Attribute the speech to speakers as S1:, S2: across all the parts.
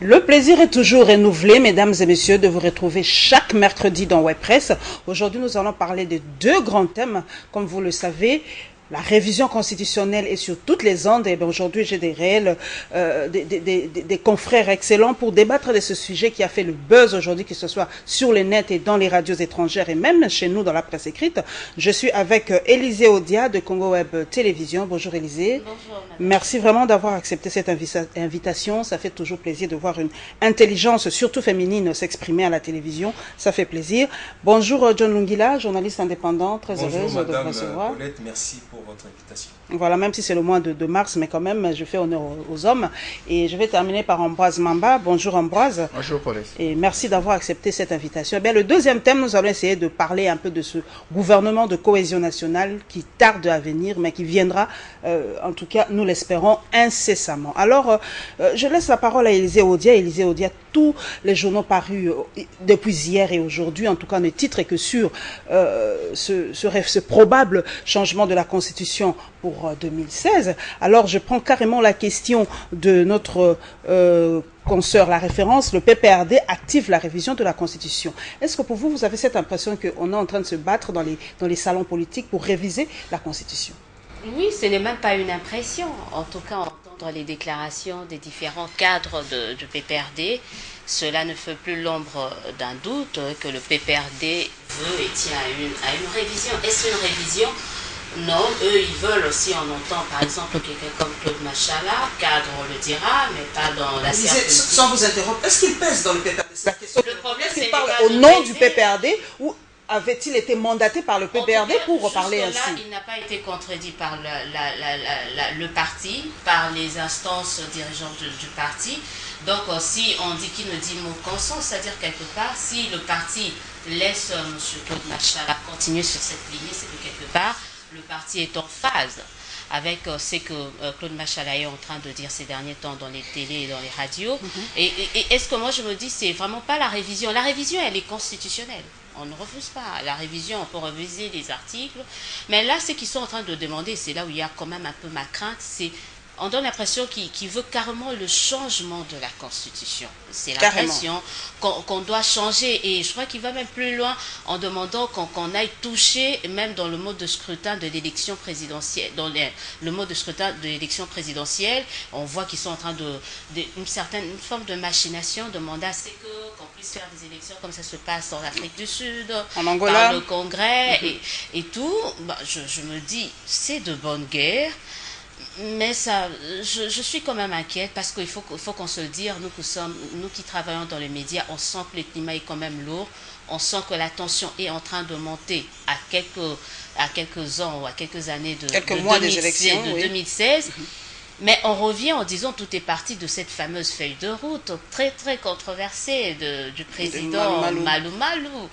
S1: Le plaisir est toujours renouvelé, mesdames et messieurs, de vous retrouver chaque mercredi dans WebPress. Aujourd'hui, nous allons parler de deux grands thèmes, comme vous le savez. La révision constitutionnelle est sur toutes les ondes. Et aujourd'hui, j'ai des confrères excellents pour débattre de ce sujet qui a fait le buzz aujourd'hui, que ce soit sur le net et dans les radios étrangères et même chez nous dans la presse écrite. Je suis avec Élisée Odia de Congo Web Télévision. Bonjour Élisée.
S2: Bonjour.
S1: Merci vraiment d'avoir accepté cette invitation. Ça fait toujours plaisir de voir une intelligence, surtout féminine, s'exprimer à la télévision. Ça fait plaisir. Bonjour John Lungila, journaliste indépendant, très heureuse de vous recevoir.
S3: Paulette, merci pour votre invitation.
S1: Voilà, même si c'est le mois de mars, mais quand même, je fais honneur aux hommes. Et je vais terminer par Ambroise Mamba. Bonjour Ambroise.
S4: Bonjour Paulette.
S1: Et merci d'avoir accepté cette invitation. Eh bien, le deuxième thème, nous allons essayer de parler un peu de ce gouvernement de cohésion nationale qui tarde à venir, mais qui viendra, en tout cas, nous l'espérons, incessamment. Alors, je laisse la parole à Élisée Odia. Élisée Odia, tous les journaux parus depuis hier et aujourd'hui, en tout cas, ne titrent que sur ce probable changement de la Constitution pour 2016. Alors, je prends carrément la question de notre consoeur, la référence, le PPRD active la révision de la Constitution. Est-ce que pour vous, vous avez cette impression qu'on est en train de se battre dans les salons politiques pour réviser la Constitution?
S2: Oui, ce n'est même pas une impression. En tout cas, entendre les déclarations des différents cadres du PPRD, cela ne fait plus l'ombre d'un doute que le PPRD veut et tient à une révision. Est-ce une révision? Non, eux, ils veulent aussi, on entend par exemple quelqu'un comme Claude Machala, cadre on le dira, mais pas dans la
S1: sphère. Sans vous interrompre, est-ce qu'il pèse dans le PPRD? C'est la question.
S2: Le problème,
S1: c'est qu'il parle au nom du PPRD ou avait-il été mandaté par le PPRD pour reparler ainsi?
S2: Là, il n'a pas été contredit par le parti, par les instances dirigeantes du parti. Donc, si on dit qu'il ne dit mot consent, c'est-à-dire quelque part, si le parti laisse M. Claude Machala continuer sur cette lignée, c'est que quelque part, le parti est en phase avec ce que Claude Machala est en train de dire ces derniers temps dans les télés et dans les radios. Et est-ce que moi je me dis, c'est vraiment pas la révision. La révision, elle est constitutionnelle. On ne refuse pas la révision, on peut réviser les articles. Mais là, ce qu'ils sont en train de demander, c'est là où il y a quand même un peu ma crainte, c'est on donne l'impression qu'il veut carrément le changement de la Constitution. C'est l'impression qu'on doit changer. Et je crois qu'il va même plus loin en demandant qu'on aille toucher, même dans le mode de scrutin de l'élection présidentielle, le mode de scrutin de l'élection présidentielle, on voit qu'ils sont en train une forme de machination, demander à ce qu'on puisse faire des élections comme ça se passe en Afrique du Sud,
S1: en Angola,
S2: par le Congrès et tout. Bah, je me dis, c'est de bonne guerre. Mais ça, je suis quand même inquiète parce qu'il faut qu'on se le dise, nous qui travaillons dans les médias, on sent que le climat est quand même lourd, on sent que la tension est en train de monter à quelques ans ou à quelques années de
S1: mois des élections,
S2: de 2016. Mais on revient en disant tout est parti de cette fameuse feuille de route très très controversée du président Malou Malou.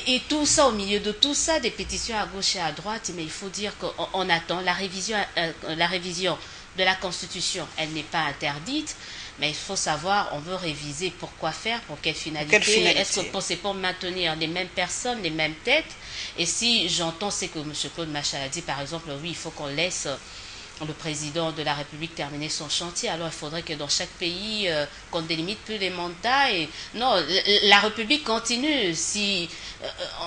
S2: Et tout ça, au milieu de tout ça, des pétitions à gauche et à droite, mais il faut dire qu'on attend la révision de la Constitution. Elle n'est pas interdite, mais il faut savoir, on veut réviser pourquoi faire, pour quelle finalité. Est-ce que c'est pour maintenir les mêmes personnes, les mêmes têtes? Et si j'entends ce que M. Claude Machala dit, par exemple, oui, il faut qu'on laisse le président de la République terminer son chantier, alors il faudrait que dans chaque pays, qu'on ne délimite plus les mandats. Et non, la République continue. Si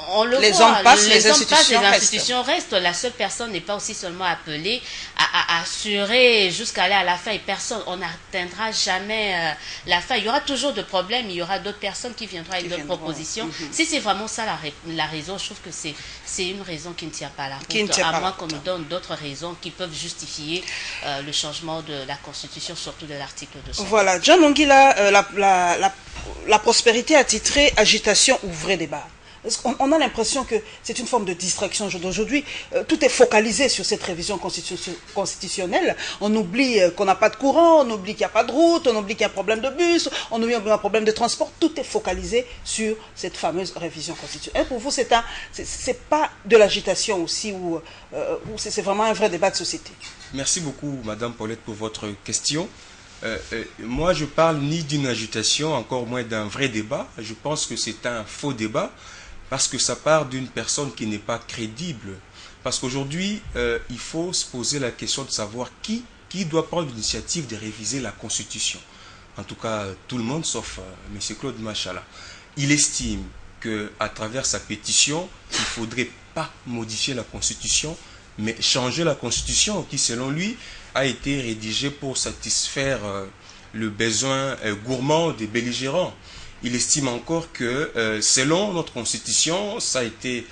S2: on le
S1: les
S2: voit,
S1: hommes passent, les institutions
S2: restent. La seule personne n'est pas aussi seulement appelée à assurer jusqu'à aller à la fin. Et personne, on n'atteindra jamais la fin. Il y aura toujours de problèmes. Il y aura d'autres personnes qui viendront avec d'autres propositions. Si c'est vraiment ça la raison, je trouve que c'est une raison qui ne tient pas la route, à moins qu'on nous donne d'autres raisons qui peuvent justifier le changement de la Constitution, surtout de l'article 200.
S1: Voilà, John Longila, la prospérité a titré agitation ou vrai débat. On a l'impression que c'est une forme de distraction aujourd'hui. Tout est focalisé sur cette révision constitutionnelle. On oublie qu'on n'a pas de courant, on oublie qu'il n'y a pas de route, on oublie qu'il y a un problème de bus, on oublie qu'il y a un problème de transport. Tout est focalisé sur cette fameuse révision constitutionnelle. Pour vous, c'est pas de l'agitation aussi, ou c'est vraiment un vrai débat de société?
S3: Merci beaucoup, Madame Paulette, pour votre question. Moi, je parle ni d'une agitation, encore moins d'un vrai débat. Je pense que c'est un faux débat parce que ça part d'une personne qui n'est pas crédible. Parce qu'aujourd'hui, il faut se poser la question de savoir qui doit prendre l'initiative de réviser la Constitution. en tout cas tout le monde sauf M. Claude Machala. Il estime qu'à travers sa pétition, il ne faudrait pas modifier la Constitution, mais changer la Constitution qui, selon lui, a été rédigée pour satisfaire le besoin gourmand des belligérants. Il estime encore que, selon notre Constitution, ça a été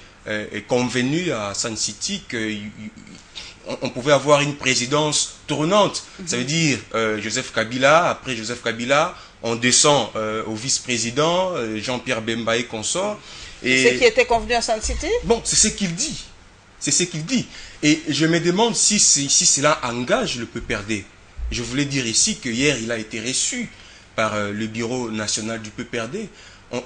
S3: convenu à Sun City qu'on pouvait avoir une présidence tournante. Ça veut dire Joseph Kabila, après Joseph Kabila, on descend au vice-président, Jean-Pierre Bemba et consort.
S1: C'est ce qui était convenu à Sun City?
S3: Bon, c'est ce qu'il dit. C'est ce qu'il dit. Et je me demande si cela engage le PPRD. Je voulais dire ici que hier, il a été reçu par le bureau national du PPRD.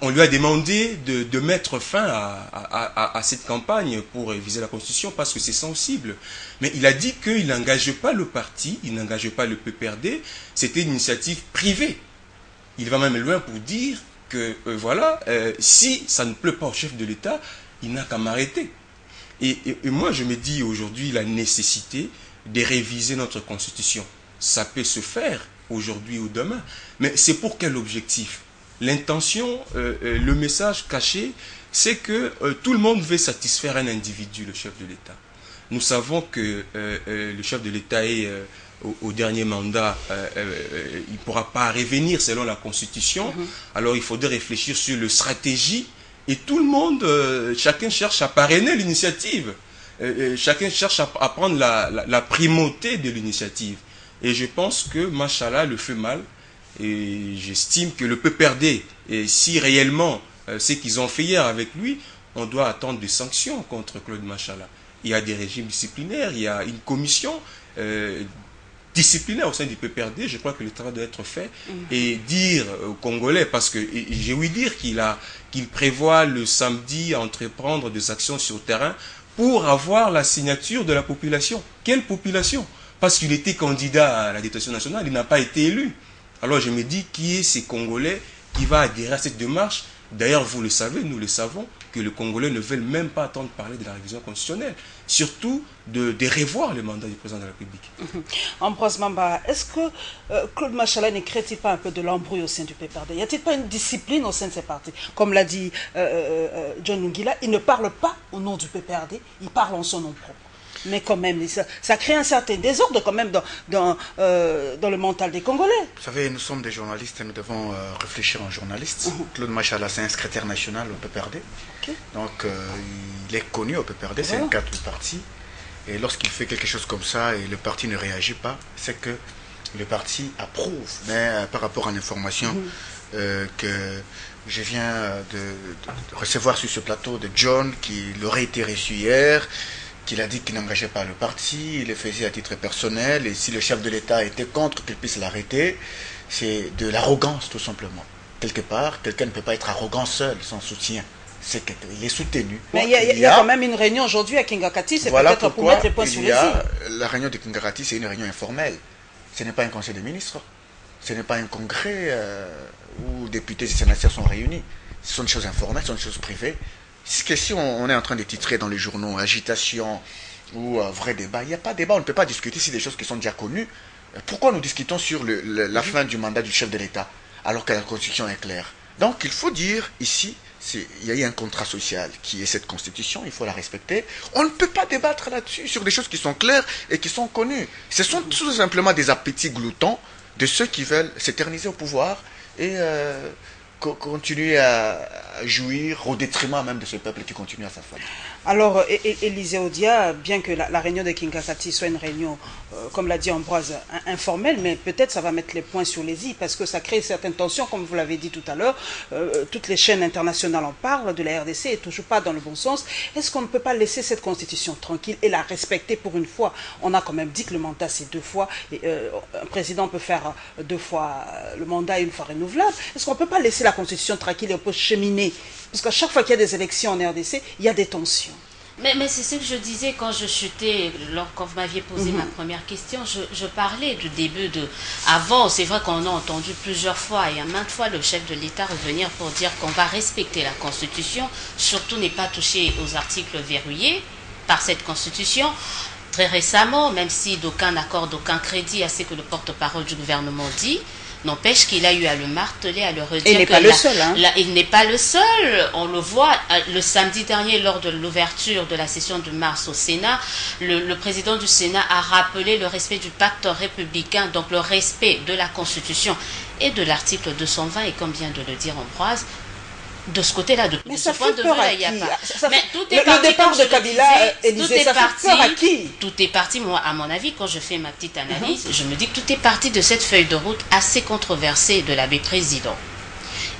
S3: On lui a demandé de mettre fin à cette campagne pour viser la Constitution parce que c'est sensible. Mais il a dit qu'il n'engage pas le parti, il n'engage pas le PPRD. C'était une initiative privée. Il va même loin pour dire que, voilà, si ça ne plaît pas au chef de l'État, il n'a qu'à m'arrêter. Et moi, je me dis aujourd'hui la nécessité de réviser notre Constitution. Ça peut se faire aujourd'hui ou demain, mais c'est pour quel objectif? L'intention, le message caché, c'est que tout le monde veut satisfaire un individu, le chef de l'État. Nous savons que le chef de l'État est au dernier mandat, il ne pourra pas revenir selon la Constitution. Alors il faudrait réfléchir sur la stratégie. Et tout le monde, chacun cherche à parrainer l'initiative. Chacun cherche à prendre la primauté de l'initiative. Et je pense que Machala le fait mal. Et j'estime que le PPRD, et si réellement ce qu'ils ont fait hier avec lui, on doit attendre des sanctions contre Claude Machala. Il y a des régimes disciplinaires, il y a une commission disciplinaire au sein du PPRD. Je crois que le travail doit être fait. Et dire aux Congolais, parce que j'ai ouï dire qu'il prévoit le samedi à entreprendre des actions sur le terrain pour avoir la signature de la population. Quelle population? Parce qu'il était candidat à la détention nationale, il n'a pas été élu. Alors je me dis, qui est ces Congolais qui va adhérer à cette démarche? D'ailleurs, vous le savez, nous le savons, que les Congolais ne veulent même pas entendre parler de la révision constitutionnelle. Surtout de revoir le mandat du président de la République.
S1: Ambroise Mamba, est-ce que Claude Machala ne crée-t-il pas un peu de l'embrouille au sein du PPRD? Y a-t-il pas une discipline au sein de ces partis? Comme l'a dit John Ngila, il ne parle pas au nom du PPRD, il parle en son nom propre. Mais quand même, ça crée un certain désordre quand même dans le mental des Congolais.
S4: Vous savez, nous sommes des journalistes et nous devons réfléchir en journalistes. Claude Machala, c'est un secrétaire national au PPRD. Donc, il est connu au PPRD, c'est un cadre du parti. Et lorsqu'il fait quelque chose comme ça et le parti ne réagit pas, c'est que le parti approuve. Mais par rapport à l'information que je viens de recevoir sur ce plateau de John, qui aurait été reçu hier, qu'il a dit qu'il n'engageait pas le parti, il le faisait à titre personnel, et si le chef de l'État était contre qu'il puisse l'arrêter, c'est de l'arrogance tout simplement. Quelque part, quelqu'un ne peut pas être arrogant seul, sans soutien. C'est qu'il est soutenu.
S1: Mais il y a quand même une réunion aujourd'hui à Kingakati, c'est voilà peut-être pour mettre les points sur les i.
S4: La réunion de Kingakati, c'est une réunion informelle. Ce n'est pas un conseil de ministres, ce n'est pas un congrès où députés et sénateurs sont réunis. Ce sont des choses informelles, ce sont des choses privées. Si on est en train de titrer dans les journaux agitation ou vrai débat, il n'y a pas de débat, on ne peut pas discuter sur des choses qui sont déjà connues. Pourquoi nous discutons sur la fin du mandat du chef de l'État alors que la Constitution est claire? Donc il faut dire ici, il y a eu un contrat social qui est cette Constitution, il faut la respecter. On ne peut pas débattre là-dessus sur des choses qui sont claires et qui sont connues. Ce sont tout simplement des appétits gloutons de ceux qui veulent s'éterniser au pouvoir et continuer à jouir au détriment même de ce peuple qui continue à s'affaler.
S1: Alors, Élisée Odia, bien que la réunion de Kingakati soit une réunion, comme l'a dit Ambroise, informelle, mais peut-être ça va mettre les points sur les i, parce que ça crée certaines tensions, comme vous l'avez dit tout à l'heure. Toutes les chaînes internationales en parlent, de la RDC, et toujours pas dans le bon sens. Est-ce qu'on ne peut pas laisser cette constitution tranquille et la respecter pour une fois? On a quand même dit que le mandat, c'est 2 fois. Et, un président peut faire 2 fois le mandat et 1 fois renouvelable. Est-ce qu'on ne peut pas laisser la constitution tranquille et on peut cheminer? Parce qu'à chaque fois qu'il y a des élections en RDC, il y a des tensions.
S2: Mais c'est ce que je disais quand je chutais, quand vous m'aviez posé ma première question, je parlais du début de... Avant, c'est vrai qu'on a entendu plusieurs fois, et à maintes fois, le chef de l'État revenir pour dire qu'on va respecter la Constitution, surtout n'est pas toucher aux articles verrouillés par cette Constitution. Très récemment, même si d'aucun accord, d'aucun crédit à ce que le porte-parole du gouvernement dit, N'empêche qu'il a eu à le marteler, à le redire.
S1: Et il n'est pas le seul. Hein.
S2: Il n'est pas le seul. On le voit le samedi dernier lors de l'ouverture de la session de mars au Sénat. Le président du Sénat a rappelé le respect du pacte républicain, donc le respect de la Constitution et de l'article 220. Et comme vient de le dire Ambroise, de ce côté-là, de ce point de vue-là, il n'y a pas. Mais tout est parti,
S1: le départ de Kabila, Élysée, ça fait peur à qui?
S2: Tout est parti, moi, à mon avis, quand je fais ma petite analyse, je me dis que tout est parti de cette feuille de route assez controversée de l'abbé président.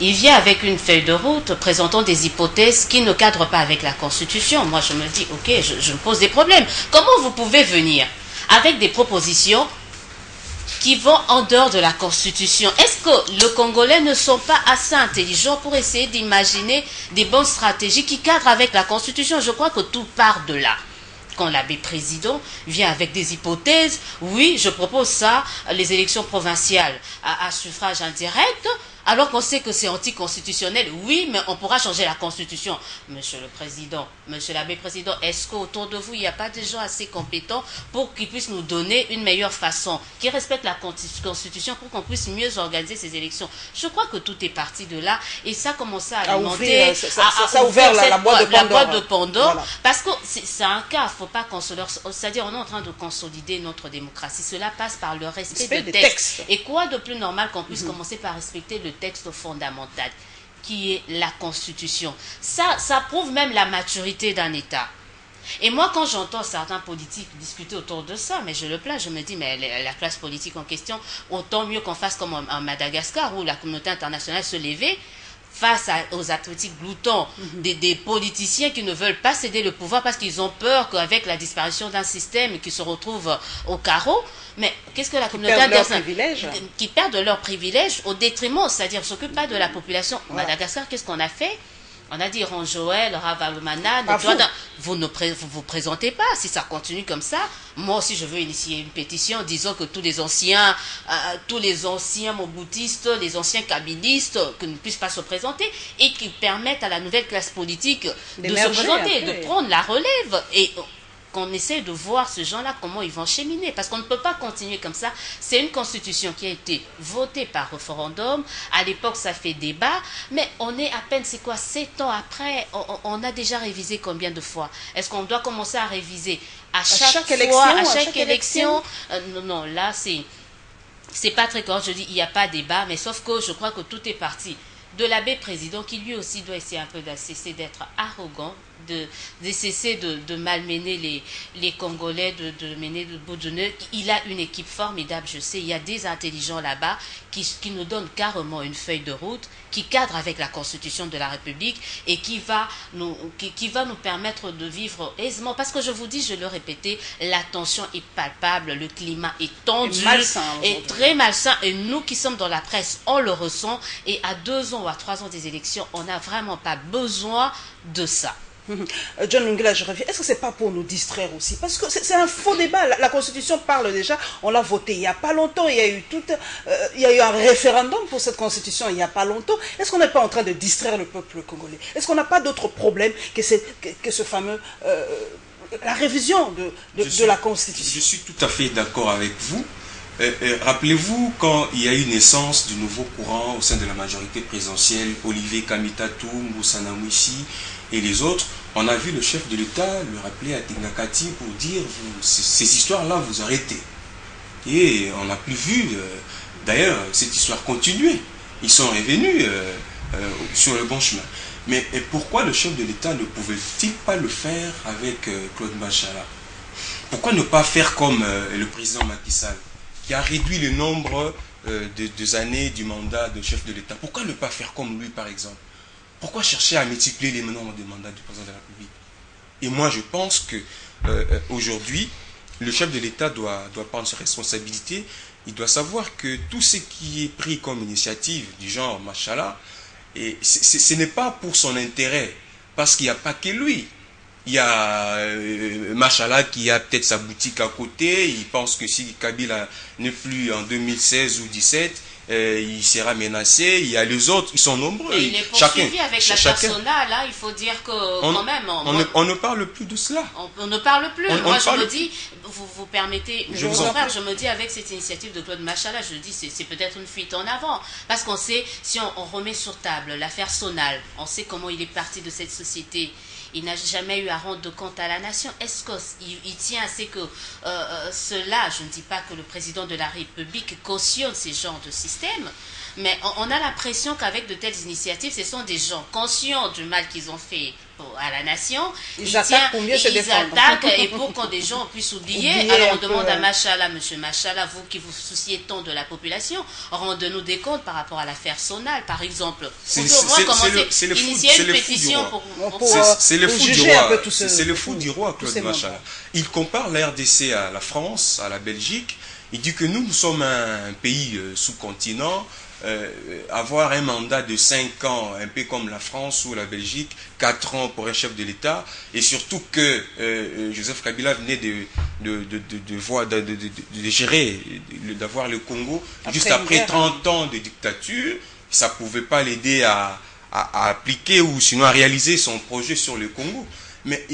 S2: Il vient avec une feuille de route présentant des hypothèses qui ne cadrent pas avec la Constitution. Moi, je me dis, ok, je me pose des problèmes. Comment vous pouvez venir avec des propositions qui vont en dehors de la Constitution? Est-ce que les Congolais ne sont pas assez intelligents pour essayer d'imaginer des bonnes stratégies qui cadrent avec la Constitution? Je crois que tout part de là. Quand l'abbé président vient avec des hypothèses, oui, je propose ça, les élections provinciales à suffrage indirect, alors qu'on sait que c'est anticonstitutionnel, oui, mais on pourra changer la Constitution. Monsieur le Président, Monsieur l'abbé président, est-ce qu'autour de vous, il n'y a pas des gens assez compétents pour qu'ils puissent nous donner une meilleure façon, qui respectent la Constitution pour qu'on puisse mieux organiser ces élections? Je crois que tout est parti de là, et ça commence à alimenter...
S1: Ça a ouvert la boîte de Pandore.
S2: Voilà. Parce que c'est un cas, il ne faut pas qu'on se leur... C'est-à-dire, on est en train de consolider notre démocratie. Cela passe par le respect des textes. Et quoi de plus normal qu'on puisse commencer par respecter le texte fondamental qui est la Constitution. Ça prouve même la maturité d'un État. Et moi, quand j'entends certains politiques discuter autour de ça, mais je le plains, je me dis, mais la classe politique en question, autant mieux qu'on fasse comme en Madagascar, où la communauté internationale se levait face aux athlétiques gloutons, des politiciens qui ne veulent pas céder le pouvoir parce qu'ils ont peur qu'avec la disparition d'un système qui se retrouve au carreau, mais qu'est-ce que la communauté internationale qui perdent leurs privilèges au détriment, c'est-à-dire ne s'occupe pas de la population. Voilà. Madagascar, qu'est-ce qu'on a fait? On a dit Ron Joël, Ravalomana, vous ne vous présentez pas. Si ça continue comme ça, moi aussi je veux initier une pétition disant que tous les anciens moboutistes, les anciens kabylistes, que ne puissent pas se présenter et qui permettent à la nouvelle classe politique de se présenter, de prendre la relève. Et qu'on essaie de voir ces gens-là, comment ils vont cheminer. Parce qu'on ne peut pas continuer comme ça. C'est une constitution qui a été votée par référendum. À l'époque, ça fait débat. Mais on est à peine, c'est quoi, 7 ans après, on a déjà révisé combien de fois? Est-ce qu'on doit commencer à réviser à chaque élection? Non, là, c'est pas très correct. Je dis, il n'y a pas débat. Mais sauf que je crois que tout est parti de l'abbé président qui lui aussi doit essayer un peu de cesser d'être arrogant, de cesser de malmener les Congolais, de mener le bout de nœud. Il a une équipe formidable, je sais, il y a des intelligents là-bas qui nous donnent carrément une feuille de route, qui cadre avec la Constitution de la République et qui va nous permettre de vivre aisément. Parce que je vous dis, je le répétais, la tension est palpable, le climat est tendu, est très malsain. Et nous qui sommes dans la presse, on le ressent. Et à 2 ans ou à 3 ans des élections, on n'a vraiment pas besoin de ça.
S1: John Lungela, je reviens. Est-ce que c'est pas pour nous distraire aussi? Parce que c'est un faux débat. La Constitution parle déjà. On l'a votée il n'y a pas longtemps. Il y a eu un référendum pour cette Constitution il n'y a pas longtemps. Est-ce qu'on n'est pas en train de distraire le peuple congolais? Est-ce qu'on n'a pas d'autre problème que ce fameux la révision de la Constitution?
S3: Je suis tout à fait d'accord avec vous. Rappelez-vous quand il y a eu naissance du nouveau courant au sein de la majorité présidentielle, Olivier Kamitatou, Moussana Mouissi et les autres, on a vu le chef de l'État le rappeler à Tignakati pour dire ces histoires-là, vous arrêtez. Et on n'a plus vu, d'ailleurs, cette histoire continuer. Ils sont revenus sur le bon chemin. Mais pourquoi le chef de l'État ne pouvait-il pas le faire avec Claude Machala? Pourquoi ne pas faire comme le président Macky Sall, qui a réduit le nombre de années du mandat de chef de l'État? Pourquoi ne pas faire comme lui, par exemple? Pourquoi chercher à multiplier les nombres de mandats du président de la République? Et moi, je pense que aujourd'hui, le chef de l'État doit prendre ses responsabilités. Il doit savoir que tout ce qui est pris comme initiative du genre Machala, ce n'est pas pour son intérêt, parce qu'il n'y a pas que lui. Il y a Machala qui a peut-être sa boutique à côté. Il pense que si Kabila n'est plus en 2016 ou 2017, il sera menacé. Il y a les autres, ils sont nombreux.
S2: Et il est poursuivi avec la persona, là, il faut dire que quand même...
S3: On ne parle plus de cela.
S2: On ne parle plus. Moi, je me dis, vous permettez,
S3: je
S2: me dis avec cette initiative de Claude Machala, je dis c'est peut-être une fuite en avant. Parce qu'on sait, si on remet sur table l'affaire Sonal, on sait comment il est parti de cette société. Il n'a jamais eu à rendre de compte à la nation. Est-ce qu'il tient à ce que cela, je ne dis pas que le président de la République cautionne ces genres de systèmes, mais on a l'impression qu'avec de telles initiatives, ce sont des gens conscients du mal qu'ils ont fait à la nation.
S1: Ils attaquent pour mieux se défendre.
S2: Ils attaquent et pour que des gens puissent oublier. Alors on demande à Machala, monsieur Machala, vous qui vous souciez tant de la population, rendez-nous des comptes par rapport à l'affaire Sonal, par exemple.
S3: C'est le fou du roi, Claude Machala. Il compare la RDC à la France, à la Belgique. Il dit que nous sommes un pays sous-continent. Avoir un mandat de 5 ans, un peu comme la France ou la Belgique, 4 ans pour un chef de l'État, et surtout que Joseph Kabila venait de gérer, d'avoir le Congo juste après 30 ans de dictature, ça ne pouvait pas l'aider à appliquer ou sinon à réaliser son projet sur le Congo. Mais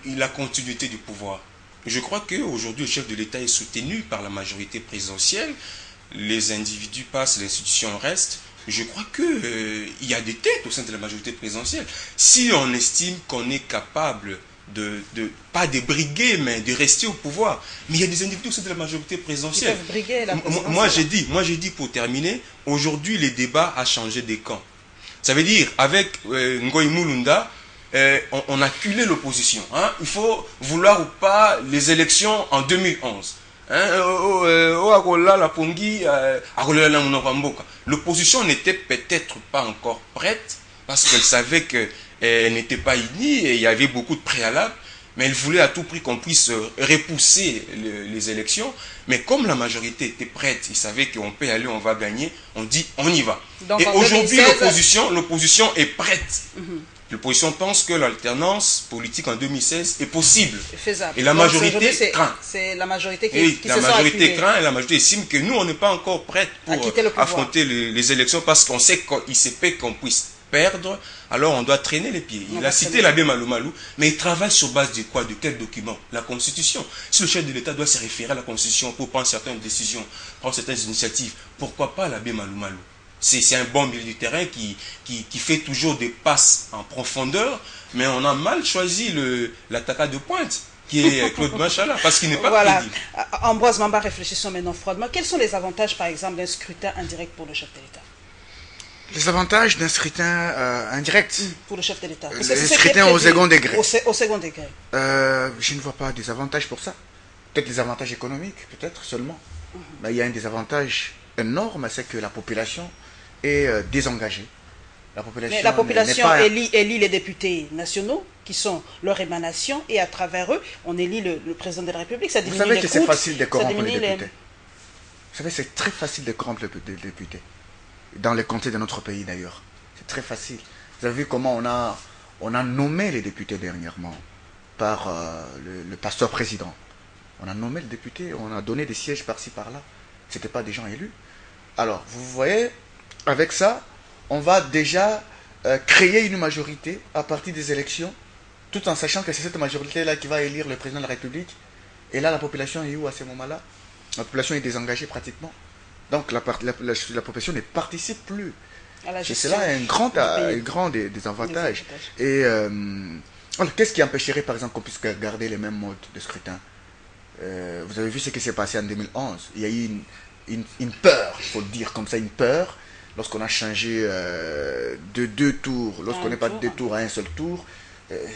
S3: il a continuité du pouvoir. Je crois qu'aujourd'hui, le chef de l'État est soutenu par la majorité présidentielle. Les individus passent, l'institution reste. Je crois qu'il y a des têtes au sein de la majorité présidentielle. Si on estime qu'on est capable pas de briguer, mais de rester au pouvoir. Mais il y a des individus au sein de la majorité présidentielle.
S1: Ils peuvent briguer la présidentielle.
S3: Moi j'ai dit pour terminer, aujourd'hui le débat a changé de camp. Ça veut dire, avec Ngoï Mulunda, on a culé l'opposition. Hein. Il faut vouloir ou pas les élections en 2011. L'opposition n'était peut-être pas encore prête parce qu'elle savait qu'elle n'était pas unie et il y avait beaucoup de préalables, mais elle voulait à tout prix qu'on puisse repousser les élections. Mais comme la majorité était prête, ils savaient qu'on peut y aller, on va gagner, on dit on y va. Donc, et aujourd'hui, l'opposition est prête. L'opposition pense que l'alternance politique en 2016 est possible.
S1: Faisable.
S3: Et la majorité craint.
S1: C'est la majorité qui
S3: la majorité craint et la majorité estime que nous, on n'est pas encore prête pour affronter les élections parce qu'on sait qu'il se peut qu'on puisse perdre, alors on doit traîner les pieds. Il a cité l'abbé Malou Malou, mais il travaille sur base de quoi? De quel document? La Constitution. Si le chef de l'État doit se référer à la Constitution pour prendre certaines décisions, prendre certaines initiatives, pourquoi pas l'abbé Malou Malou? C'est un bon milieu du terrain qui fait toujours des passes en profondeur, mais on a mal choisi l'attaquant de pointe, qui est Claude Machala, parce qu'il n'est pas crédible.
S1: Ambroise Mamba, réfléchissons maintenant froidement. Quels sont les avantages, par exemple, d'un scrutin indirect pour le chef de l'État?
S4: Les avantages d'un scrutin indirect
S1: pour le chef de l'État.
S4: Le scrutin au second degré.
S1: Au second degré.
S4: Je ne vois pas des avantages pour ça. Peut-être des avantages économiques, peut-être seulement. Mais il y a un désavantage énorme, c'est que la population est désengagée.
S1: Mais la population élit les députés nationaux qui sont leur émanation et à travers eux, on élit le président de la République. Ça diminue.
S4: Vous savez que c'est facile de corrompre les députés. Vous savez, c'est très facile de corrompre les députés. Dans les comtés de notre pays d'ailleurs. C'est très facile. Vous avez vu comment on a nommé les députés dernièrement par le pasteur président. On a nommé le député, on a donné des sièges par-ci par-là. Ce n'étaient pas des gens élus. Alors, vous voyez, avec ça, on va déjà créer une majorité à partir des élections, tout en sachant que c'est cette majorité-là qui va élire le président de la République. Et là, la population est où à ce moment-là? La population est désengagée pratiquement. Donc la population ne participe plus. Et c'est là un grand des avantages. Et qu'est-ce qui empêcherait par exemple qu'on puisse garder les mêmes modes de scrutin? Vous avez vu ce qui s'est passé en 2011. Il y a eu une peur, il faut le dire comme ça, une peur, lorsqu'on a changé de 2 tours, lorsqu'on n'est pas de 2 tours à un seul tour.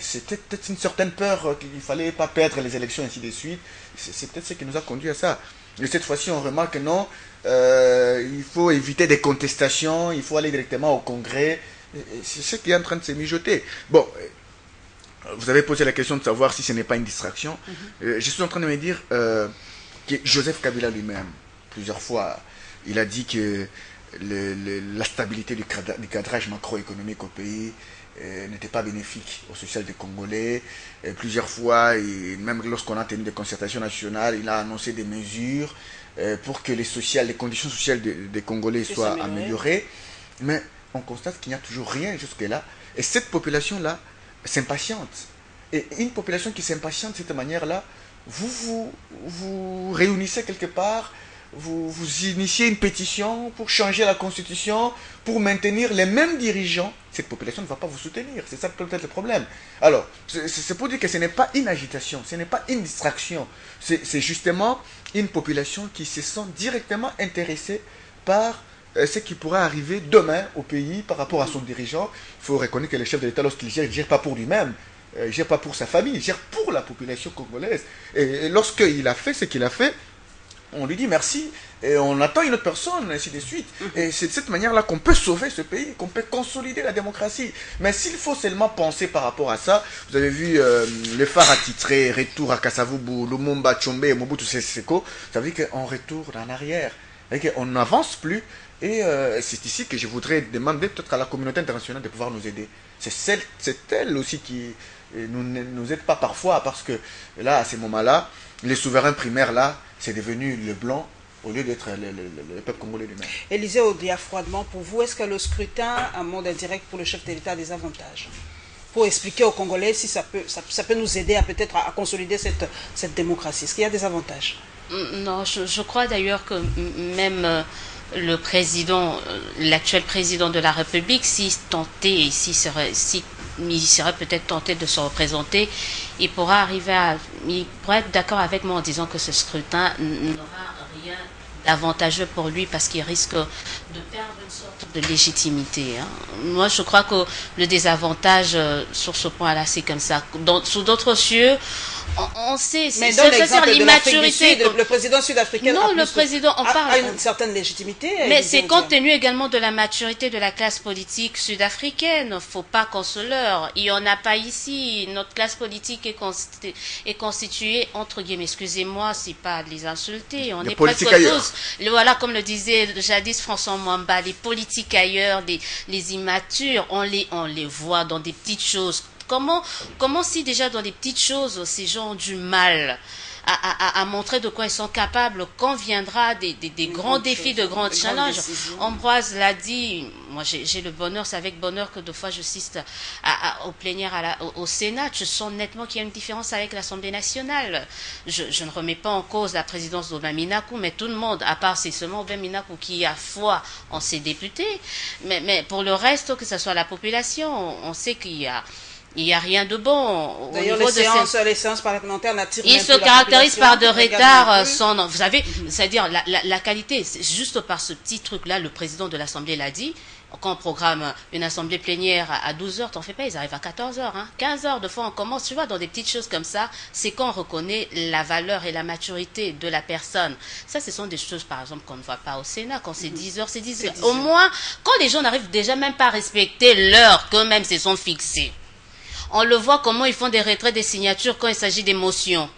S4: C'était peut-être une certaine peur qu'il ne fallait pas perdre les élections, ainsi de suite. C'est peut-être ce qui nous a conduit à ça. Et cette fois-ci, on remarque que non, il faut éviter des contestations, il faut aller directement au Congrès. C'est ce qui est en train de se mijoter. Bon, vous avez posé la question de savoir si ce n'est pas une distraction. Je suis en train de me dire que Joseph Kabila lui-même, plusieurs fois, il a dit que la stabilité du cadrage macroéconomique au pays n'était pas bénéfique au social des Congolais. Plusieurs fois, et même lorsqu'on a tenu des concertations nationales, il a annoncé des mesures pour que les conditions sociales des Congolais soient améliorées. Mais on constate qu'il n'y a toujours rien jusque-là. Et cette population-là s'impatiente. Et une population qui s'impatiente de cette manière-là, vous réunissez quelque part, vous initiez une pétition pour changer la constitution, pour maintenir les mêmes dirigeants. Cette population ne va pas vous soutenir. C'est ça peut-être le problème. Alors, c'est pour dire que ce n'est pas une agitation, ce n'est pas une distraction. C'est justement une population qui se sent directement intéressée par ce qui pourrait arriver demain au pays par rapport à son dirigeant. Il faut reconnaître que le chef de l'État, lorsqu'il gère, il ne gère pas pour lui-même. Il ne gère pas pour sa famille, il gère pour la population congolaise. Et lorsqu'il a fait ce qu'il a fait, on lui dit merci, et on attend une autre personne, ainsi de suite. Et c'est de cette manière-là qu'on peut sauver ce pays, qu'on peut consolider la démocratie. Mais s'il faut seulement penser par rapport à ça, vous avez vu le phare attitré, retour à Kasavubu, Lumumba, Tshombe et Mobutu Sese Seko, ça veut dire qu'on retourne en arrière, on n'avance plus. Et c'est ici que je voudrais demander peut-être à la communauté internationale de pouvoir nous aider. C'est elle aussi qui ne nous aide pas parfois, parce que là, à ces moments-là, les souverains primaires, là, c'est devenu le blanc au lieu d'être le peuple congolais lui-même.
S1: Élisée Odia, froidement, pour vous, est-ce que le scrutin en mode indirect pour le chef de l'État a des avantages? Pour expliquer aux Congolais si ça peut nous aider à peut-être à consolider cette démocratie. Est-ce qu'il y a des avantages?
S2: Non, je crois d'ailleurs que même le président, l'actuel président de la République, s'il serait peut-être tenté de se représenter, il pourra être d'accord avec moi en disant que ce scrutin n'aura rien d'avantageux pour lui, parce qu'il risque de perdre une sorte de légitimité. Moi, je crois que le désavantage sur ce point-là, c'est comme ça. Sous d'autres cieux, on sait,
S1: c'est l'immaturité. Le président sud-africain a une certaine légitimité.
S2: Mais c'est compte tenu également de la maturité de la classe politique sud-africaine. Il ne faut pas qu'on se leurre. Il n'y en a pas ici. Notre classe politique est constituée, entre guillemets, excusez-moi, c'est pas de les insulter. On est presque tous. Voilà, comme le disait jadis François Mwamba, les politiques ailleurs, les immatures, on les voit dans des petites choses. Comment si déjà dans des petites choses, ces gens ont du mal à montrer de quoi ils sont capables quand viendra des grands défis, de grands challenges. Ambroise l'a dit, moi j'ai le bonheur, c'est avec bonheur que deux fois je assiste aux plénières au Sénat. Je sens nettement qu'il y a une différence avec l'Assemblée nationale. Je ne remets pas en cause la présidence d'Aubin Minakou, mais tout le monde, à part c'est seulement Aubin Minakou qui a foi en ses députés, mais pour le reste, que ce soit la population, on sait qu'il n'y a rien de bon.
S1: D'ailleurs, les séances parlementaires n'attirent pas.
S2: Ils se caractérisent par de retards sans nom. Vous savez, c'est-à-dire la qualité, c'est juste par ce petit truc-là, le président de l'Assemblée l'a dit. Quand on programme une assemblée plénière à 12h, t'en fais pas, ils arrivent à 14h. 15h, de fois on commence, tu vois, dans des petites choses comme ça, c'est quand on reconnaît la valeur et la maturité de la personne. Ça, ce sont des choses, par exemple, qu'on ne voit pas au Sénat. Quand c'est 10h, c'est 10h. Au moins, quand les gens n'arrivent déjà même pas à respecter l'heure qu'eux-mêmes se sont fixés. On le voit comment ils font des retraits des signatures quand il s'agit des motions.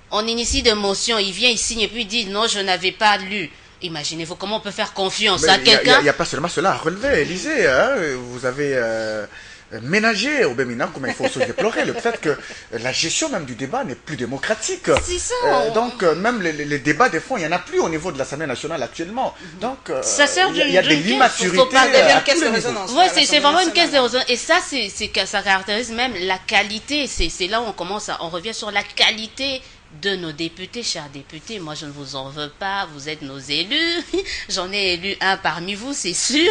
S2: On initie des motions, il vient, il signe et puis il dit non, je n'avais pas lu. Imaginez-vous comment on peut faire confiance à quelqu'un.
S4: Il n'y a pas seulement cela à relever, Élisée. Vous avez ménagé au Bémina, comme il faut se déplorer le fait que la gestion même du débat n'est plus démocratique.
S2: C'est ça.
S4: Donc même les débats des fonds, il n'y en a plus au niveau de l'Assemblée nationale actuellement. Donc
S2: ça sert
S4: il y a des immaturités.
S2: Oui, c'est vraiment une caisse de résonance. Et ça, ça caractérise même la qualité. C'est là où on revient sur la qualité de nos députés, chers députés. Moi, je ne vous en veux pas, vous êtes nos élus. J'en ai élu un parmi vous, c'est sûr.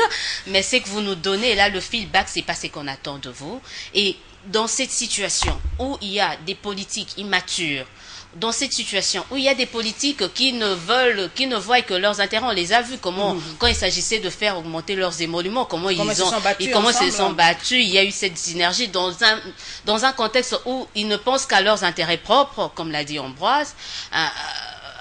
S2: Mais c'est que vous nous donnez, là, le feedback, c'est pas ce qu'on attend de vous. Et dans cette situation où il y a des politiques immatures, dans cette situation où il y a des politiques qui ne voient que leurs intérêts, on les a vus comment, quand il s'agissait de faire augmenter leurs émoluments, comment ils se sont battus, il y a eu cette synergie dans un contexte où ils ne pensent qu'à leurs intérêts propres, comme l'a dit Ambroise.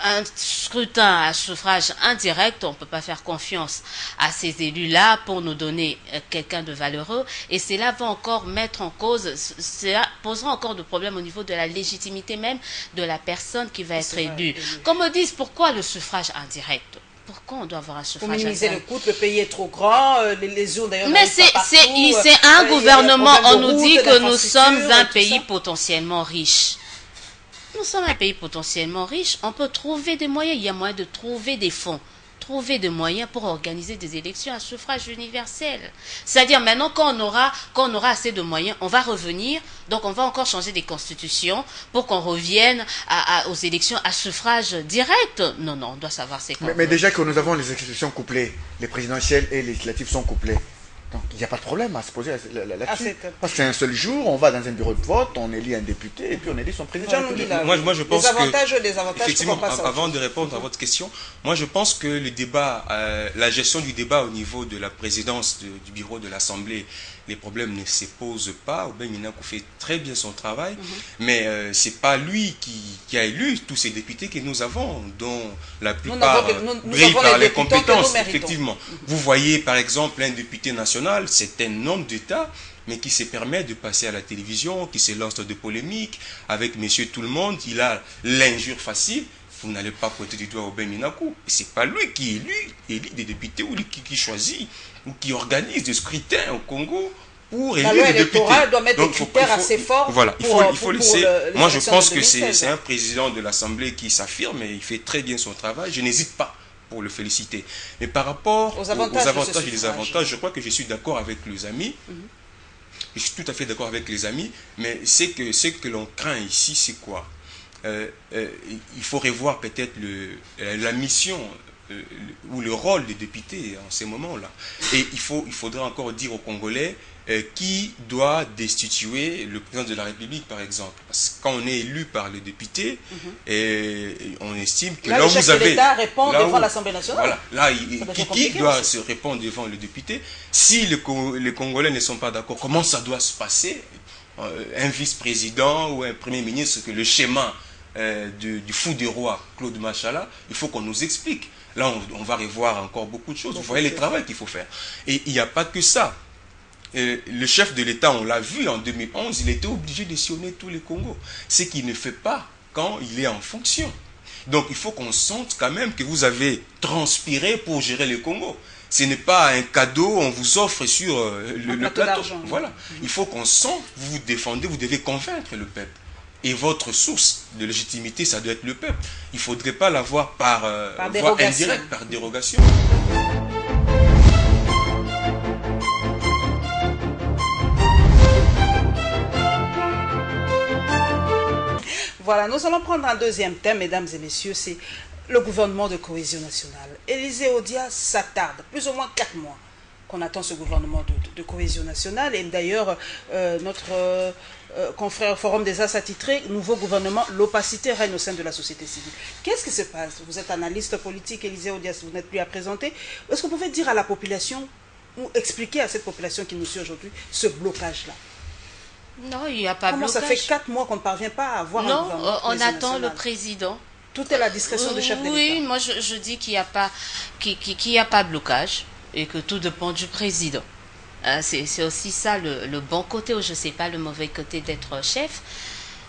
S2: Un scrutin à suffrage indirect, on ne peut pas faire confiance à ces élus-là pour nous donner quelqu'un de valeureux. Et cela va encore mettre en cause, cela posera encore de problèmes au niveau de la légitimité même de la personne qui va être élue. Comme on dit, pourquoi le suffrage indirect? Pourquoi on doit avoir un suffrage indirect?
S1: Pour minimiser le coût, le pays est trop grand, les urnes d'ailleurs.
S2: Mais c'est un gouvernement, on nous dit que nous sommes un pays potentiellement riche. Nous sommes un pays potentiellement riche, on peut trouver des moyens, il y a moyen de trouver des fonds, trouver des moyens pour organiser des élections à suffrage universel. C'est-à-dire maintenant quand on aura assez de moyens, on va revenir, donc on va encore changer des constitutions pour qu'on revienne aux élections à suffrage direct. Non, on doit savoir c'est quoi.
S4: Mais déjà que nous avons les institutions couplées, les présidentielles et les législatives sont couplées. Donc, il n'y a pas de problème à se poser là-dessus. Parce que c'est un seul jour, on va dans un bureau de vote, on élit un député et puis on élit son président.
S1: Moi,
S3: je pense
S1: les avantages,
S3: effectivement, avant de répondre à votre question, moi je pense que le débat, la gestion du débat au niveau de la présidence du bureau de l'Assemblée, les problèmes ne se posent pas. Aubin Minakou fait très bien son travail, mais c'est pas lui qui a élu tous ces députés que nous avons, dont la plupart brillent par les compétences. Effectivement, vous voyez par exemple un député national, c'est un homme d'État, mais qui se permet de passer à la télévision, qui se lance de polémiques avec Monsieur Tout le Monde, il a l'injure facile. Vous n'allez pas pointer du doigt Aubin Minakou. C'est pas lui qui élit des députés ou qui choisit ou qui organise des scrutins au Congo pour élire des députés.
S1: Doit mettre des critères assez forts.
S3: Voilà, il faut laisser. Moi, je pense que c'est un président de l'Assemblée qui s'affirme et il fait très bien son travail. Je n'hésite pas pour le féliciter. Mais par rapport aux avantages et les avantages, je crois que je suis d'accord avec les amis. Je suis tout à fait d'accord avec les amis, mais ce que l'on craint ici, c'est quoi? Il faut revoir peut-être la mission ou le rôle des députés en ces moments-là. Et il faudrait encore dire aux Congolais qui doit destituer le président de la République, par exemple. Parce que quand on est élu par les députés, on estime que là où vous avez...
S1: l'État répond devant l'Assemblée nationale.
S3: Voilà, qui doit se répondre devant le député? Si les Congolais ne sont pas d'accord, comment ça doit se passer? Un vice-président ou un premier ministre, que le schéma du fou des rois, Claude Machala, il faut qu'on nous explique. Là, on va revoir encore beaucoup de choses. Vous voyez le travail qu'il faut faire. Et il n'y a pas que ça. Le chef de l'État, on l'a vu en 2011, il était obligé de sillonner tous les Congos. Ce qu'il ne fait pas quand il est en fonction. Donc, il faut qu'on sente quand même que vous avez transpiré pour gérer le Congo. Ce n'est pas un cadeau, on vous offre sur le plateau. Voilà. Il faut qu'on sente, vous vous défendez, vous devez convaincre le peuple. Et votre source de légitimité, ça doit être le peuple. Il ne faudrait pas l'avoir par voie indirecte, par dérogation.
S1: Voilà, nous allons prendre un deuxième thème, mesdames et messieurs, c'est le gouvernement de cohésion nationale. Élisée Odia s'attarde, plus ou moins 4 mois qu'on attend ce gouvernement de cohésion nationale. Et d'ailleurs, notre confrère Forum des As a titré « Nouveau gouvernement, l'opacité règne au sein de la société civile ». Qu'est-ce qui se passe? Vous êtes analyste politique, Élisée Odia, vous n'êtes plus à présenter. Est-ce que vous pouvez dire à la population, ou expliquer à cette population qui nous suit aujourd'hui, ce blocage-là?
S2: Non, il n'y a pas de blocage.
S1: Ça fait 4 mois qu'on ne parvient pas à avoir un gouvernement.
S2: Non, on attend le président.
S1: Tout est à la discrétion du chef de l'État.
S2: Oui, moi je dis qu'il n'y a pas de blocage et que tout dépend du président. C'est aussi ça le bon côté, ou je ne sais pas le mauvais côté d'être chef.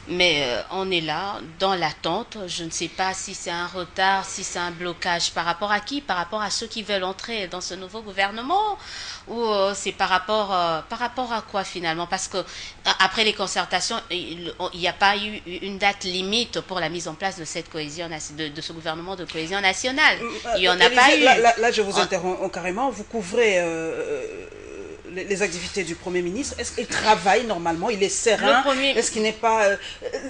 S2: Mais on est là, dans l'attente. Je ne sais pas si c'est un retard, si c'est un blocage. Par rapport à qui? Par rapport à ceux qui veulent entrer dans ce nouveau gouvernement? Ou c'est par rapport à quoi finalement? Parce que après les concertations, il n'y a pas eu une date limite pour la mise en place de cette cohésion, de ce gouvernement de cohésion nationale. Il n'y en a pas eu.
S1: Là, je vous interromps carrément. Vous couvrez... les activités du Premier ministre, est-ce qu'il travaille normalement? Il est serein? Est-ce qu'il n'est pas...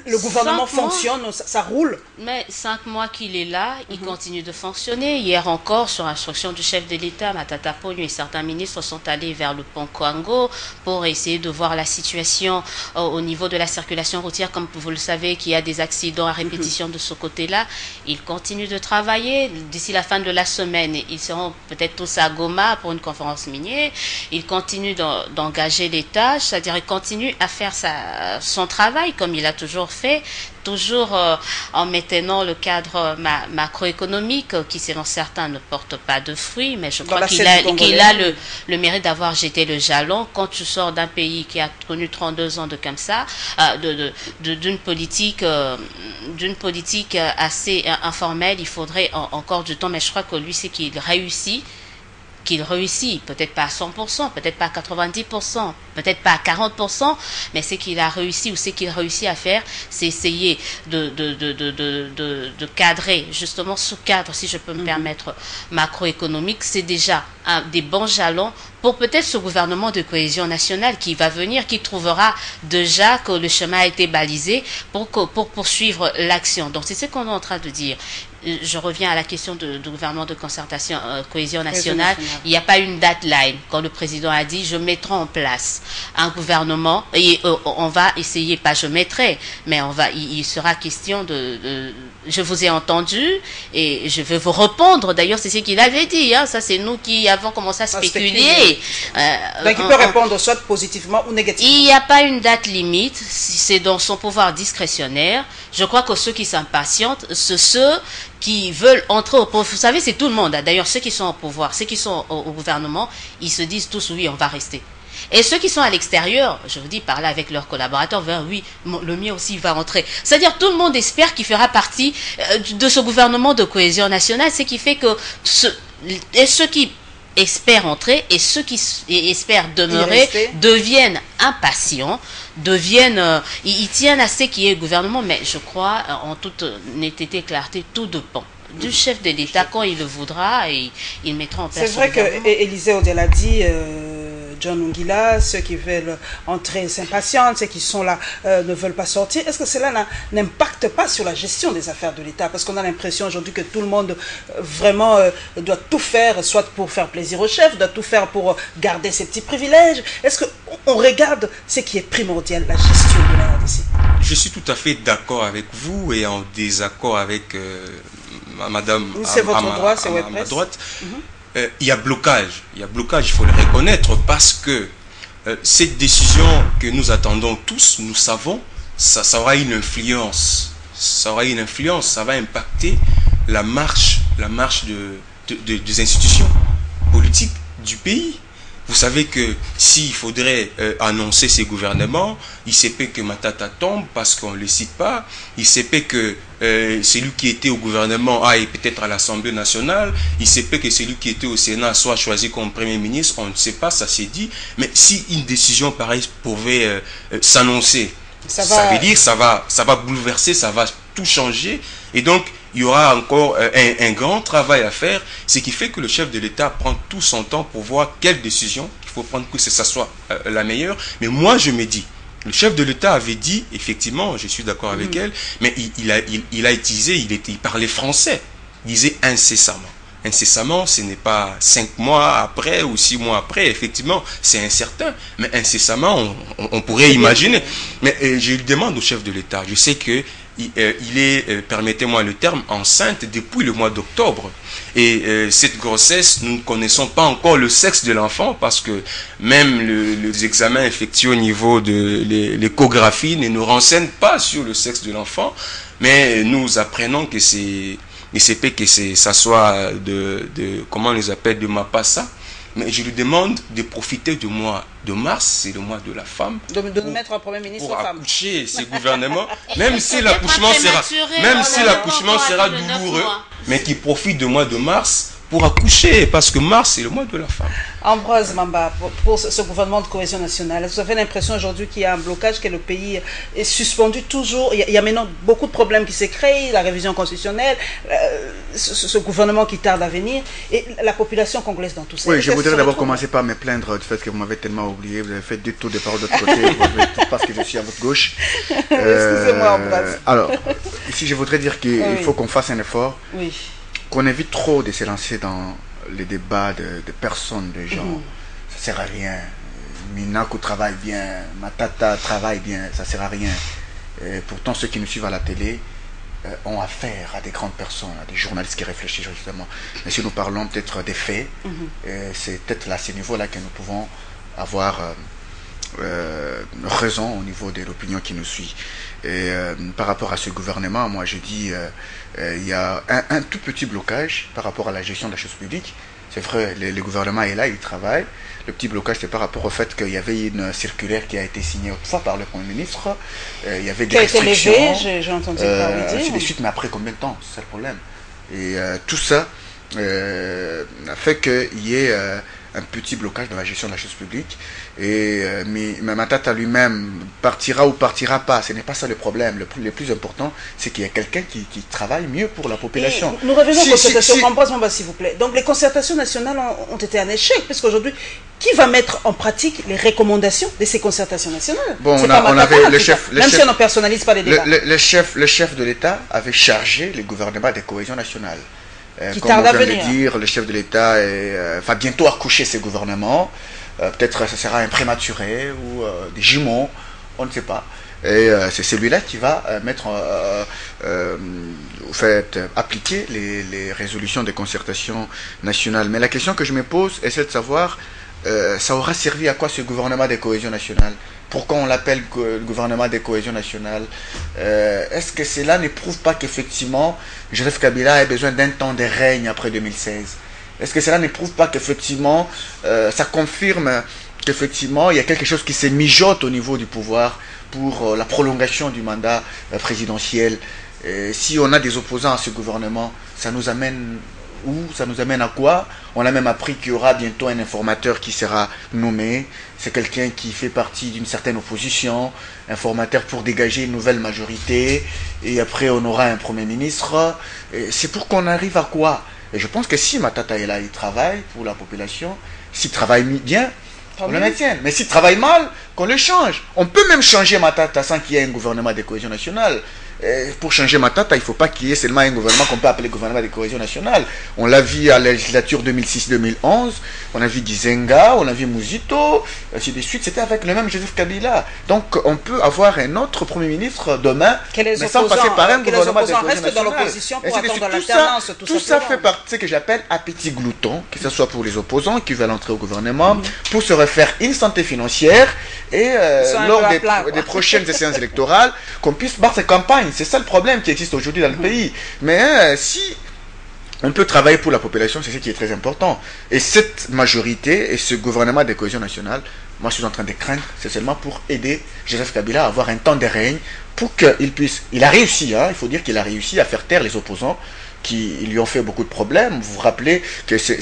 S1: le gouvernement fonctionne, ça roule?
S2: Mais 5 mois qu'il est là, il continue de fonctionner. Hier encore, sur instruction du chef de l'État, Matata Ponyo et certains ministres sont allés vers le pont Kwango pour essayer de voir la situation au niveau de la circulation routière. Comme vous le savez, qu'il y a des accidents à répétition de ce côté-là. Ils continuent de travailler. D'ici la fin de la semaine, ils seront peut-être tous à Goma pour une conférence minière. Ils continuent d'engager les tâches, c'est-à-dire il continue à faire son travail comme il a toujours fait, toujours en maintenant le cadre macroéconomique qui, selon certains, ne porte pas de fruits, mais je crois qu'il a le mérite d'avoir jeté le jalon. Quand tu sors d'un pays qui a connu 32 ans de comme ça, d'une politique assez informelle, il faudrait encore du temps, mais je crois que lui, c'est qu'il réussit qu'il réussit, peut-être pas à 100%, peut-être pas à 90%, peut-être pas à 40%, mais ce qu'il a réussi ou ce qu'il réussit à faire, c'est essayer de cadrer, justement ce cadre, si je peux me permettre, macroéconomique, c'est déjà des bons jalons pour peut-être ce gouvernement de cohésion nationale qui va venir, qui trouvera déjà que le chemin a été balisé pour poursuivre l'action. Donc c'est ce qu'on est en train de dire. Je reviens à la question du gouvernement de concertation, cohésion nationale. Il n'y a pas une deadline. Quand le président a dit, je mettrai en place un gouvernement, et on va essayer, pas je mettrai, mais il sera question je vous ai entendu et je vais vous répondre. D'ailleurs, c'est ce qu'il avait dit. Hein. Ça, c'est nous qui avons commencé à spéculer.
S1: Donc, il peut répondre soit positivement ou négativement.
S2: Il n'y a pas une date limite. C'est dans son pouvoir discrétionnaire. Je crois que ceux qui s'impatientent, c'est ceux qui veulent entrer au pouvoir. Vous savez, c'est tout le monde. D'ailleurs, ceux qui sont au pouvoir, ceux qui sont au gouvernement, ils se disent tous, oui, on va rester. Et ceux qui sont à l'extérieur, je vous dis, parler avec leurs collaborateurs, oui, le mien aussi va rentrer. C'est-à-dire, tout le monde espère qu'il fera partie de ce gouvernement de cohésion nationale, ce qui fait que ceux qui espèrent entrer et ceux qui espèrent demeurer deviennent impatients, ils tiennent à ce qui est le gouvernement, mais je crois, en toute netteté et clarté, tout dépend du chef de l'État. Quand il le voudra, et il mettra en place.
S1: C'est vrai que Élisée Odel a dit, John Ongila, ceux qui veulent entrer s'impatientent, ceux qui sont là ne veulent pas sortir. Est-ce que cela n'impacte pas sur la gestion des affaires de l'État? Parce qu'on a l'impression aujourd'hui que tout le monde vraiment doit tout faire, soit pour faire plaisir au chef, doit tout faire pour garder ses petits privilèges. Est-ce qu'on regarde ce qui est primordial, la gestion de la RDC?
S3: Je suis tout à fait d'accord avec vous et en désaccord avec madame
S1: c'est votre droit, c'est
S3: à ma droite. Il y a blocage, il faut le reconnaître, parce que cette décision que nous attendons tous, nous savons, ça aura une influence, ça va impacter la marche des institutions politiques du pays. Vous savez que s'il faudrait annoncer ces gouvernements, il se peut que Matata tombe parce qu'on ne le cite pas. Il se peut que celui qui était au gouvernement aille peut-être à l'Assemblée nationale. Il se peut que celui qui était au Sénat soit choisi comme Premier ministre. On ne sait pas, ça s'est dit. Mais si une décision pareille pouvait s'annoncer, ça veut dire ça va bouleverser, ça va tout changer. Et donc, il y aura encore un grand travail à faire, ce qui fait que le chef de l'État prend tout son temps pour voir quelle décision il faut prendre, que ça soit la meilleure. Mais moi, je me dis, le chef de l'État avait dit, effectivement, je suis d'accord avec elle, mais il parlait français, il disait incessamment. Incessamment, ce n'est pas 5 mois après ou 6 mois après, effectivement, c'est incertain, mais incessamment, on pourrait imaginer. Mais je demande au chef de l'État, je sais que il est, permettez-moi le terme, enceinte depuis le mois d'octobre. Et cette grossesse, nous ne connaissons pas encore le sexe de l'enfant, parce que même les examens effectués au niveau de l'échographie ne nous renseignent pas sur le sexe de l'enfant. Mais nous apprenons que ça soit comment on les appelle, de Mapassa. Mais je lui demande de profiter du mois de mars, c'est le mois de la femme.
S1: De nous mettre en Premier ministre
S3: pour
S1: femme.
S3: Accoucher ces gouvernements, même si l'accouchement sera douloureux, mais qui profite du mois de mars pour accoucher, parce que mars, c'est le mois de la femme.
S1: Ambroise Mamba, pour ce gouvernement de cohésion nationale, vous avez l'impression aujourd'hui qu'il y a un blocage, que le pays est suspendu toujours. Il y a maintenant beaucoup de problèmes qui se créent, la révision constitutionnelle, ce gouvernement qui tarde à venir, et la population congolaise dans tout ça.
S4: Oui, je voudrais d'abord commencer par me plaindre du fait que vous m'avez tellement oublié, vous avez fait du tour de parole de l'autre côté, parce que je suis à votre gauche.
S1: Excusez-moi, Ambroise.
S4: Alors, ici, je voudrais dire qu'il faut qu'on fasse un effort.
S1: Oui.
S4: Qu'on évite trop de se lancer dans les débats de personnes, de gens. Ça sert à rien. Minaku travaille bien, Matata travaille bien, ça sert à rien. Et pourtant, ceux qui nous suivent à la télé ont affaire à des grandes personnes, à des journalistes qui réfléchissent justement. Mais si nous parlons peut-être des faits, c'est peut-être à ce niveau-là que nous pouvons avoir raison au niveau de l'opinion qui nous suit. Et par rapport à ce gouvernement, moi je dis il y a un tout petit blocage par rapport à la gestion de la chose publique. C'est vrai, le gouvernement est là, il travaille. Le petit blocage, c'est par rapport au fait qu'il y avait une circulaire qui a été signée autrefois par le Premier ministre. Il y avait des restrictions.
S1: J'ai entendu parler
S4: ainsi de suite, mais après combien de temps? C'est ça le problème. Et tout ça, a fait qu'il y ait un petit blocage dans la gestion de la chose publique. Et Matata lui-même partira ou partira pas. Ce n'est pas ça le problème. Le plus important, c'est qu'il y a quelqu'un qui travaille mieux pour la population.
S1: Et nous revenons aux concertations. Ambroise Mamba, s'il vous plaît. Donc les concertations nationales ont été un échec, puisqu'aujourd'hui, qui va mettre en pratique les recommandations de ces concertations nationales?
S4: Bon, on avait le chef,
S1: même si on ne personnalise pas les débats.
S4: Le chef de l'État avait chargé le gouvernement de cohésion nationale.
S1: Qui
S4: comme
S1: tarde
S4: on
S1: à
S4: vient de
S1: venir.
S4: dire, le chef de l'État va bientôt accoucher ses gouvernements. Peut-être ça sera un prématuré ou des jumeaux, on ne sait pas. Et c'est celui-là qui va appliquer les résolutions des concertations nationales. Mais la question que je me pose est celle de savoir, ça aura servi à quoi ce gouvernement de cohésion nationale? Pourquoi on l'appelle gouvernement de cohésion nationale? Est-ce que cela ne prouve pas qu'effectivement Joseph Kabila a besoin d'un temps de règne après 2016? Est-ce que cela ne prouve pas qu'effectivement ça confirme qu'effectivement il y a quelque chose qui se mijote au niveau du pouvoir pour la prolongation du mandat présidentiel? Si on a des opposants à ce gouvernement, ça nous amène où? Ça nous amène à quoi? On a même appris qu'il y aura bientôt un informateur qui sera nommé. C'est quelqu'un qui fait partie d'une certaine opposition, informateur pour dégager une nouvelle majorité, et après on aura un premier ministre. C'est pour qu'on arrive à quoi? Et je pense que si Matata est là, il travaille pour la population, s'il travaille bien, on le maintient. Mais s'il travaille mal, qu'on le change. On peut même changer Matata sans qu'il y ait un gouvernement de cohésion nationale. Pour changer Matata, il ne faut pas qu'il y ait seulement un gouvernement qu'on peut appeler gouvernement de cohésion nationale. On l'a vu à la législature 2006-2011, on a vu Gizenga, on a vu Mouzito, ainsi de suite. C'était avec le même Joseph Kabila. Donc on peut avoir un autre Premier ministre demain, mais sans passer par un gouvernement de cohésion nationale.
S1: Dans l'opposition pour attendre l'alternance,
S4: tout ça fait partie de ce que j'appelle appétit glouton, que ce soit pour les opposants qui veulent entrer au gouvernement, pour se refaire une santé financière et lors des prochaines séances électorales, qu'on puisse battre ses campagnes. C'est ça le problème qui existe aujourd'hui dans le pays. Mais si on peut travailler pour la population, c'est ce qui est très important. Et cette majorité et ce gouvernement de cohésion nationale, moi je suis en train de craindre, c'est seulement pour aider Joseph Kabila à avoir un temps de règne, pour qu'il puisse... Il a réussi, il faut dire qu'il a réussi à faire taire les opposants qui lui ont fait beaucoup de problèmes. Vous vous rappelez que c'est